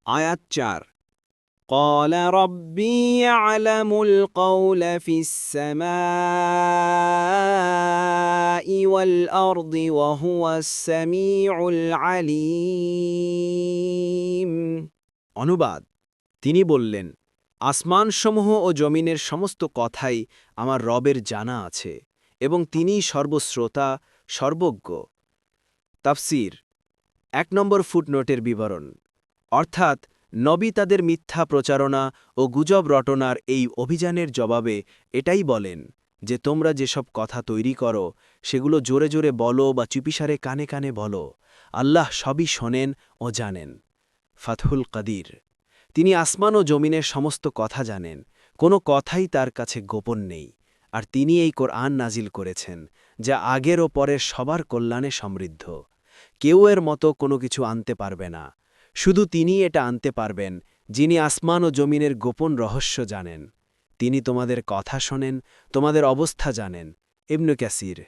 আয়াত ৪ قال ربي يعلم القول في السماء والأرض وهو السميع العليم অনুবাদ তিনি বললেন, আসমানসমূহ ও জমিনের সমস্ত কথাই আমার রবের জানা আছে এবং তিনিই সর্বশ্রোতা, সর্বজ্ঞ। তাফসীর ১ নম্বর ফুটনোটের বিবরণ, অর্থাৎ নবী তাদের মিথ্যা প্রচারণা ও গুজব রটনার এই অভিযানের জবাবে এটাই বলেন যে তোমরা যেসব কথা তৈরি করো সেগুলো জোরে জোরে বলো বা চুপিসারে কানে কানে বলো, আল্লাহ সবই শোনেন ও জানেন। ফাতহুল কাদির, তিনি আসমান ও জমিনের সমস্ত কথা জানেন, কোনো কথাই তার কাছে গোপন নেই। আর তিনি এই কোরআন নাজিল করেছেন যা আগের ও পরের সবার কল্যাণে সমৃদ্ধ। কেউ এর মতো কোনো কিছু আনতে পারবে না, শুধু তিনিই এটা আনতে পারবেন যিনি আসমান ও জমিনের গোপন রহস্য জানেন। তিনি তোমাদের কথা শোনেন, তোমাদের অবস্থা জানেন। ইবনে কাসির।